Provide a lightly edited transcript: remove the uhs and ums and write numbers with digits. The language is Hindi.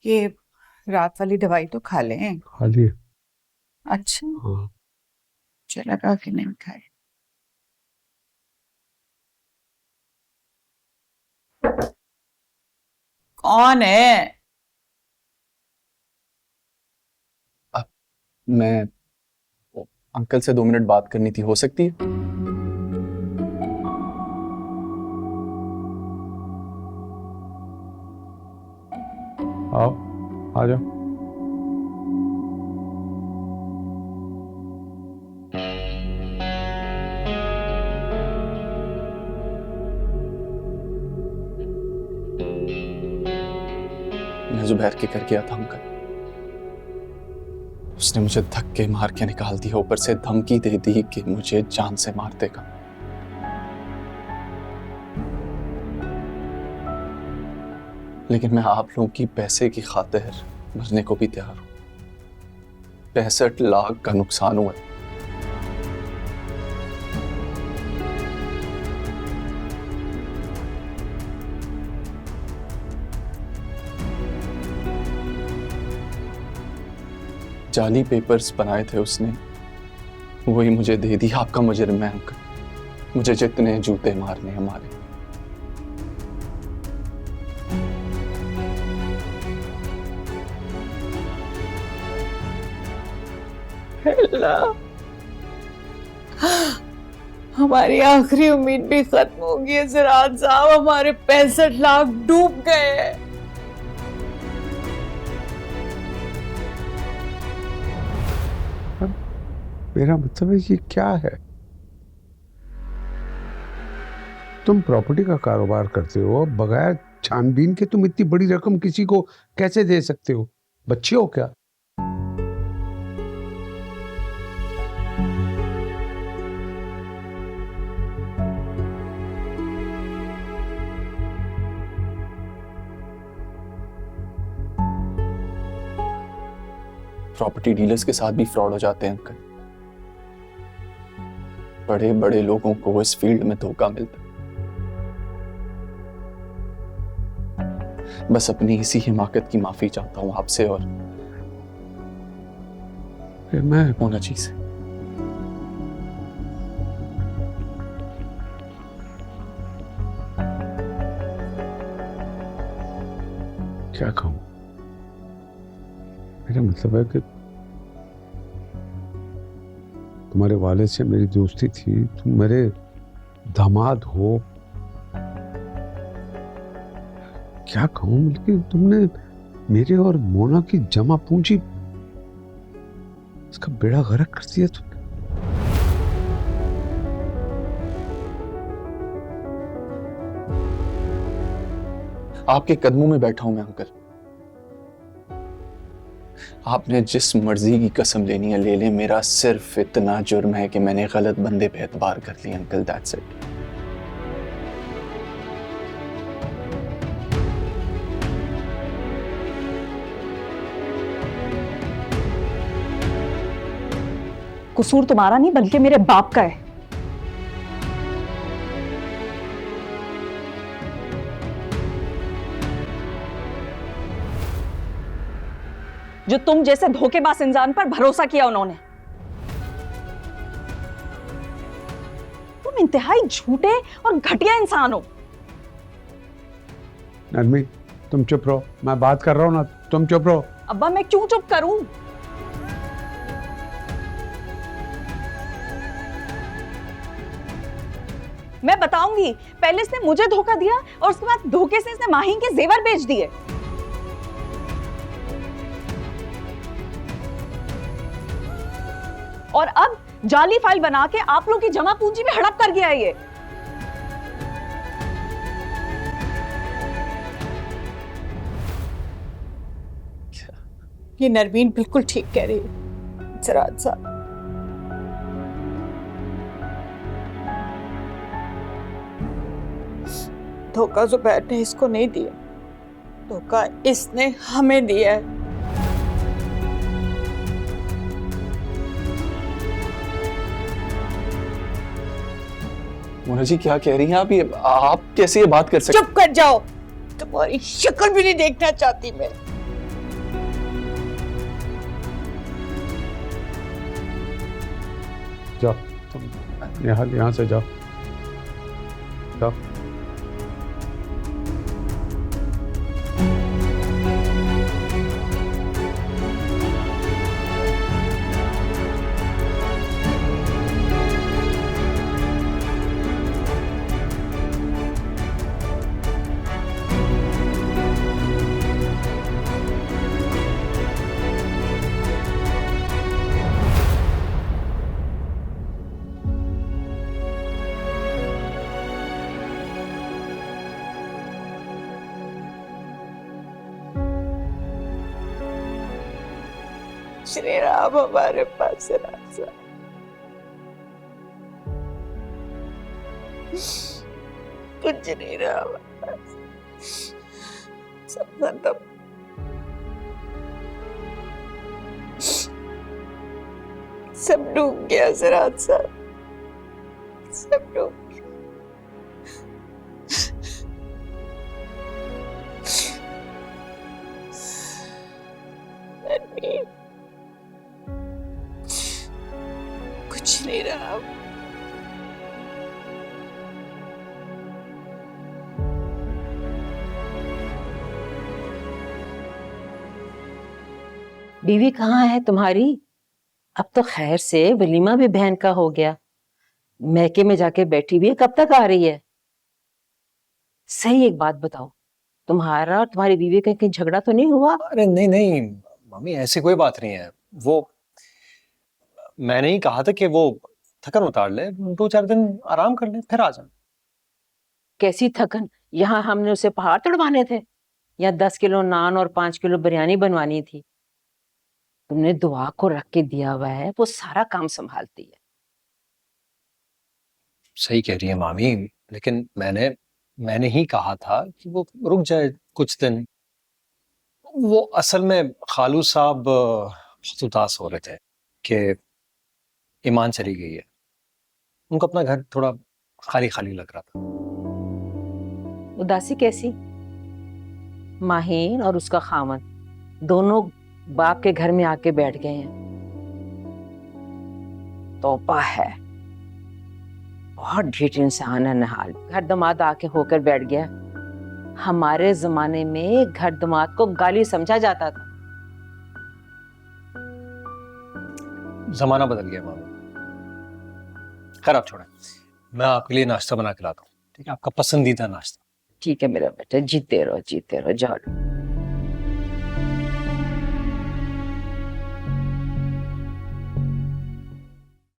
ये रात वाली दवाई तो खा लें। खा लिए? अच्छा, हाँ। मुझे लगा कि नहीं खाए। कौन है? मैं अंकल से 2 मिनट बात करनी थी, हो सकती है? आओ, आ जाओ। मैं जुबैर के घर गया था अंकल। उसने मुझे धक्के मार के निकाल दिया, ऊपर से धमकी दे दी कि मुझे जान से मार देगा। लेकिन मैं आप लोगों की पैसे की खातिर मरने को भी तैयार हूं। 65 लाख का नुकसान हुआ है। जाली पेपर्स बनाए थे उसने, वही मुझे दे दिया। आपका मुजरिम है अंकल, मुझे जितने जूते मारने हैं मारे। अल्लाह, हमारी आखिरी उम्मीद भी खत्म हो गई है सिराज साहब। हमारे 65 लाख डूब गए हैं। मेरा मतलब है ये क्या है? तुम प्रॉपर्टी का कारोबार करते हो, बगैर छानबीन के तुम इतनी बड़ी रकम किसी को कैसे दे सकते हो? बच्चे हो क्या? प्रॉपर्टी डीलर्स के साथ भी फ्रॉड हो जाते हैं अंकल। बड़े बड़े लोगों को इस फील्ड में धोखा मिलता है। बस अपनी इसी हिमाकत की माफी चाहता हूं आपसे और मैं मोनाजी से। क्या कहूं? मेरा मतलब है कि तुम्हारे वालिद से मेरी दोस्ती थी, तुम मेरे दामाद हो। क्या कहूं, लेकिन तुमने मेरे और मोना की जमा पूंजी, इसका बेड़ा गर्क कर दिया तुमने। आपके कदमों में बैठा हूं मैं अंकल। आपने जिस मर्जी की कसम लेनी है ले लें, मेरा सिर्फ इतना जुर्म है कि मैंने गलत बंदे पे एतबार कर लिया अंकल, दैट्स इट। कसूर तुम्हारा नहीं बल्कि मेरे बाप का है। जो तुम जैसे धोखेबाज इंसान पर भरोसा किया उन्होंने। तुम इंतहाई झूठे और घटिया इंसान हो। नरमी, तुम चुप रहो, मैं बात कर रहा हूं ना, तुम चुप रहो। अब्बा मैं क्यों चुप करूं? मैं बताऊंगी। पहले इसने मुझे धोखा दिया और उसके बाद धोखे से इसने माही के जेवर बेच दिए। और अब जाली फाइल बना के आप लोग की जमा पूंजी में हड़प कर गया है ये। ये नरमीन बिल्कुल ठीक कह रही है सिराज साहब। धोखा जुबैर ने इसको नहीं दिया, धोखा इसने हमें दिया है। मोना जी क्या कह रही हैं आप? ये आप कैसे ये बात कर सकते? चुप कर जाओ, तुम्हारी शक्ल भी नहीं देखना चाहती मैं। जाओ यहाँ से जाओ जाओ। श्री राम हमारे पास राजा, कुछ नहीं रहा हमारे पास, सब खत्म। सब डूब गया सिराज साहब, सब डूब गया। नहीं, कुछ नहीं रहा। बीवी कहाँ है तुम्हारी? अब तो खैर से वलीमा भी बहन का हो गया, मैके में जाके बैठी हुई है, कब तक आ रही है? सही एक बात बताओ, तुम्हारा और तुम्हारी बीवी का कहीं झगड़ा तो नहीं हुआ? अरे नहीं नहीं मम्मी, ऐसी कोई बात नहीं है। वो मैंने ही कहा था कि वो थकन उतार ले, 2-4 दिन आराम कर ले, फिर आ जाए। कैसी थकन? यहाँ हमने उसे पहाड़ तोड़वाने थे या 10 किलो नान और 5 किलो बिरयानी बनवानी थी? तुमने दुआ को रख के दिया हुआ है, वो सारा काम संभालती है। सही कह रही है मामी, लेकिन मैंने ही कहा था कि वो रुक जाए कुछ दिन। वो असल में खालू साहब बहुत उदास हो रहे थे कि ईमान चली गई है। उनको अपना घर थोड़ा खाली खाली लग रहा था। उदासी कैसी? माहीन और उसका खामन दोनों बाप के घर में आके बैठ गए हैं। तौबा है, बहुत ढीठ इंसान है नहाल। घर दामाद आके होकर बैठ गया। हमारे जमाने में घर दामाद को गाली समझा जाता था। जमाना बदल गया मामी। खैर आप छोड़ें, मैं आपके लिए नाश्ता बना के लाता हूँ, ठीक है? आपका पसंदीदा नाश्ता। ठीक है मेरा बेटा, जीते रहो जाओ।